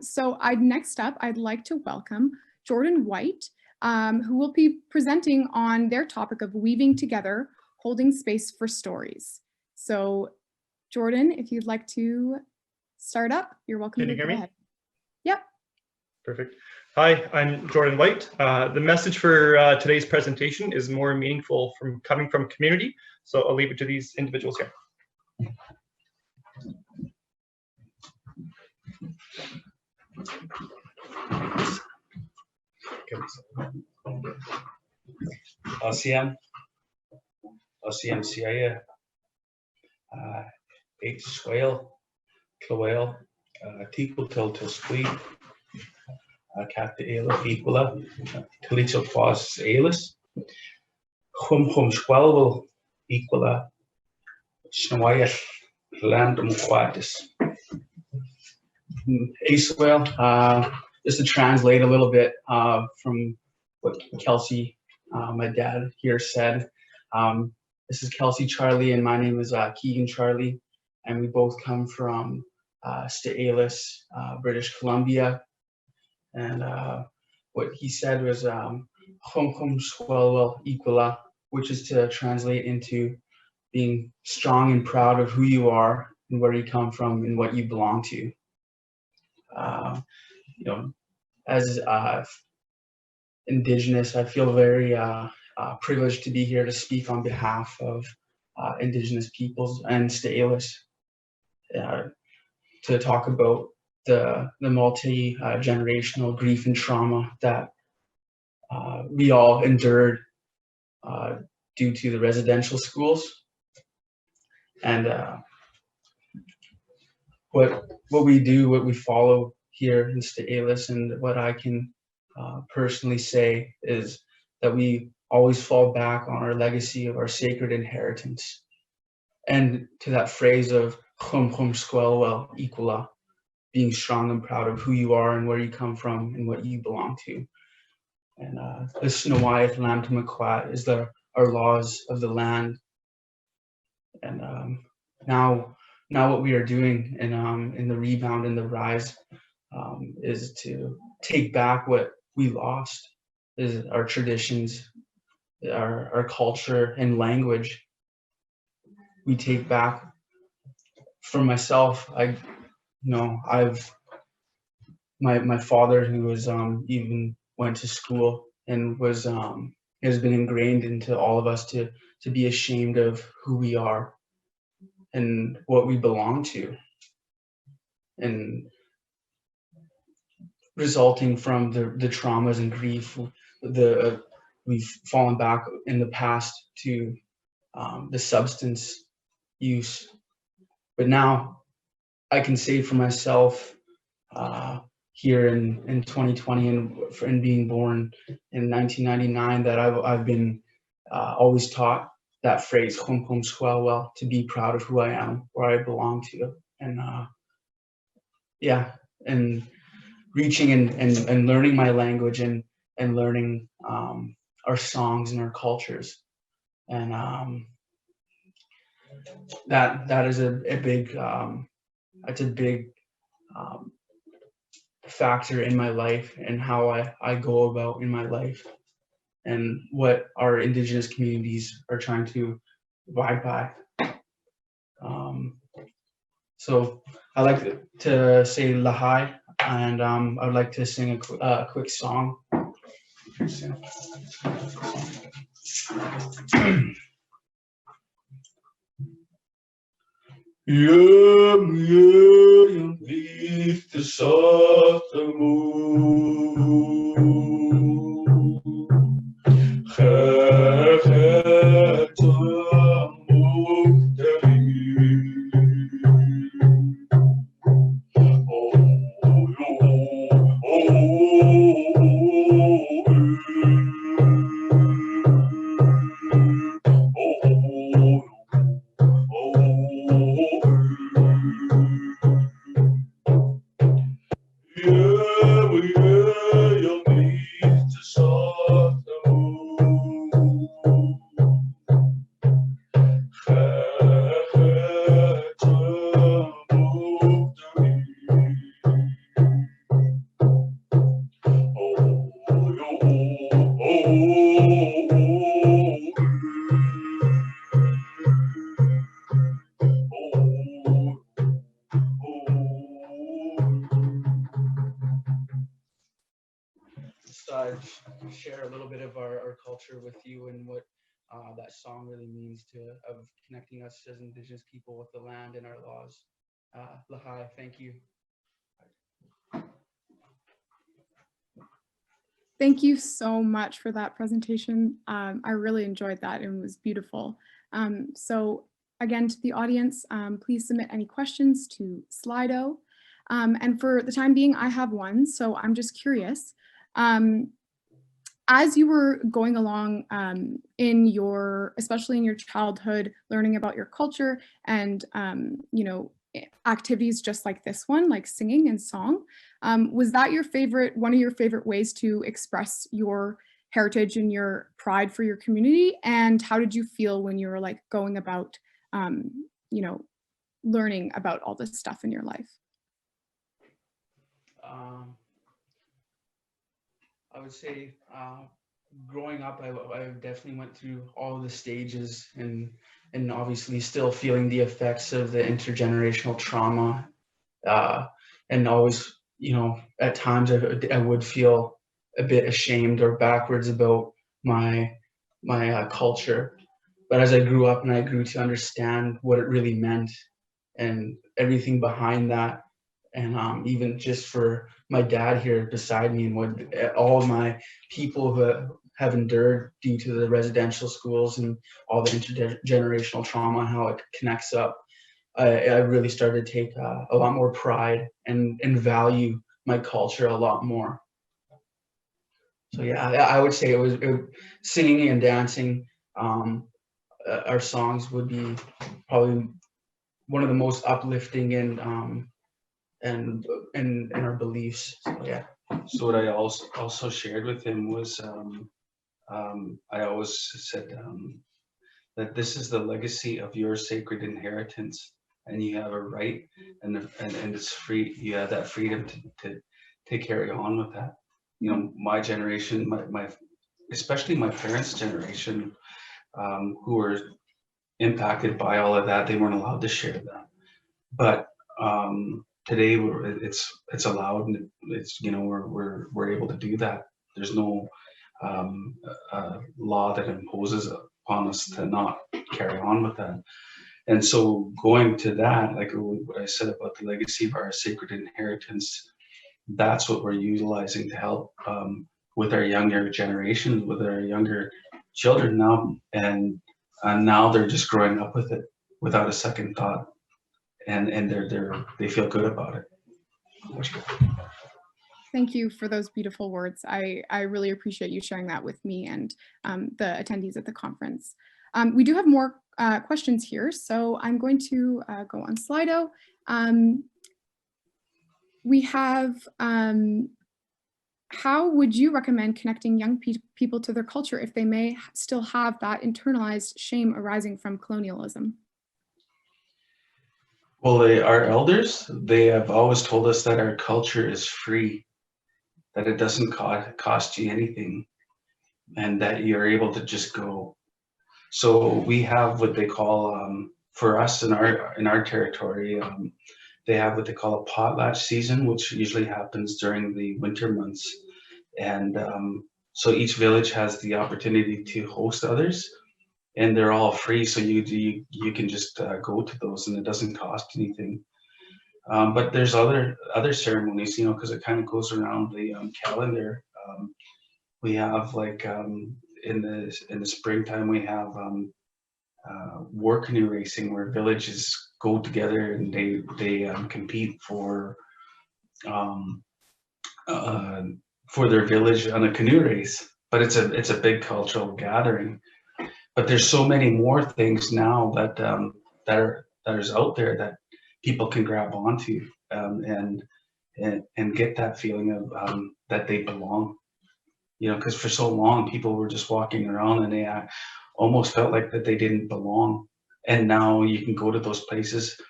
So next up, I'd like to welcome Jordan White, who will be presenting on their topic of weaving together, holding space for stories. So Jordan, if you'd like to start up, you're welcome to go ahead. Yep. Perfect. Hi, I'm Jordan White. The message for today's presentation is more meaningful coming from community, so I'll leave it to these individuals here. OCMCIA, H Swale, Clywell, Tequil Till Squeak, Cat the Ale Equala, Talitzo Foss Alis, Hum Squelwell Equala, Snowayat Landum Quatis. Acewell, just to translate a little bit from what Kelsey, my dad here said. This is Kelsey Charlie, and my name is Keegan Charlie, and we both come from Sta'alis, British Columbia. And what he said was Hum Swelwell Equala, which is to translate into being strong and proud of who you are and where you come from and what you belong to. As Indigenous, I feel very privileged to be here to speak on behalf of Indigenous peoples and Sta'alis, to talk about the multi-generational grief and trauma that we all endured due to the residential schools. And what we do, what we follow here in Sta'alis, and what I can personally say is that we always fall back on our legacy of our sacred inheritance, and to that phrase of Hum Squelwell Equala, being strong and proud of who you are and where you come from and what you belong to. And the Snowayat Lamtamaquat is our laws of the land. And now what we are doing in the rebound and the rise is to take back what we lost, is our traditions, our culture and language. We take back. For myself, my father, who was even went to school and was has been ingrained into all of us to be ashamed of who we are and what we belong to, and resulting from the traumas and grief, we've fallen back in the past to the substance use. But now I can say for myself here in 2020 and being born in 1999 that I've been always taught that phrase Hum Squelwell, to be proud of who I am, where I belong to, and and reaching and learning my language and learning our songs and our cultures, and that is a big that's a big factor in my life and how I go about in my life, and what our Indigenous communities are trying to abide by. So I like to say Lahai, and I would like to sing a quick song. Yum beneath the soft moon, share a little bit of our culture with you and what that song really means of connecting us as Indigenous people with the land and our laws. Lahai, thank you. Thank you so much for that presentation. I really enjoyed that and it was beautiful. So again, to the audience, please submit any questions to Slido. And for the time being, I have one, so I'm just curious. As you were going along especially in your childhood, learning about your culture and, activities just like this one, like singing and song, was that one of your favorite ways to express your heritage and your pride for your community? And how did you feel when you were like going about, learning about all this stuff in your life? I would say growing up, I definitely went through all the stages and obviously still feeling the effects of the intergenerational trauma. And always, at times I would feel a bit ashamed or backwards about my culture. But as I grew up and I grew to understand what it really meant and everything behind that, and even just for my dad here beside me and what all my people who have endured due to the residential schools and all the intergenerational trauma and how it connects up, I really started to take a lot more pride and value my culture a lot more. So yeah, I would say it was singing and dancing. Our songs would be probably one of the most uplifting and our beliefs. So, yeah. So what I also shared with him was I always said that this is the legacy of your sacred inheritance, and you have a right and it's free. You have that freedom to carry on with that. My generation, my especially my parents' generation, who were impacted by all of that, they weren't allowed to share that. But today it's allowed, and it's we're able to do that. There's no law that imposes upon us to not carry on with that. And so going to that, like what I said about the legacy of our sacred inheritance, that's what we're utilizing to help with our younger generation, with our younger children now, and now they're just growing up with it without a second thought, and they feel good about it. Thank you for those beautiful words. I really appreciate you sharing that with me and the attendees at the conference. We do have more questions here, so I'm going to go on Slido. We have, how would you recommend connecting young people to their culture if they may still have that internalized shame arising from colonialism? Well, our elders, they have always told us that our culture is free, that it doesn't cost you anything, and that you're able to just go. So we have what they call, for us in our territory, they have what they call a potlatch season, which usually happens during the winter months. And so each village has the opportunity to host others, and they're all free. So you can just go to those, and it doesn't cost anything. But there's other ceremonies, because it kind of goes around the calendar. We have like in the springtime, we have war canoe racing, where villages go together and they compete for their village on a canoe race. But it's a big cultural gathering. But there's so many more things now that is out there that people can grab onto and get that feeling of that they belong. Because for so long people were just walking around and they almost felt like that they didn't belong. And now you can go to those places,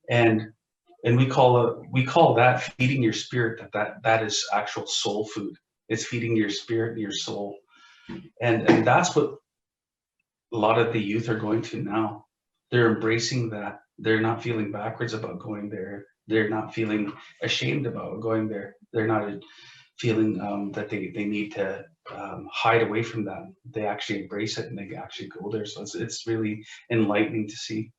and we call that feeding your spirit. That is actual soul food. It's feeding your spirit and your soul, and that's what a lot of the youth are going to now. They're embracing that. They're not feeling backwards about going there. They're not feeling ashamed about going there. They're not feeling that they need to hide away from that. They actually embrace it and they actually go there. So it's really enlightening to see.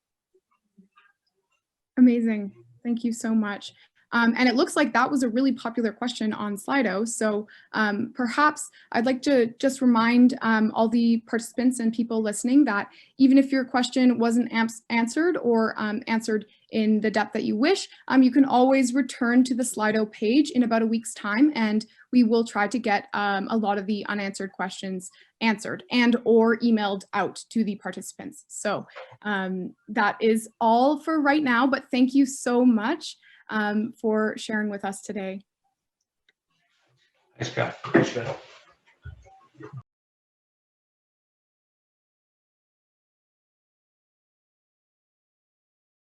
Amazing. Thank you so much. And it looks like that was a really popular question on Slido. So perhaps I'd like to just remind all the participants and people listening that even if your question wasn't answered or answered in the depth that you wish, you can always return to the Slido page in about a week's time, and we will try to get a lot of the unanswered questions answered and or emailed out to the participants. So that is all for right now, but thank you so much for sharing with us today. Thanks, Scott.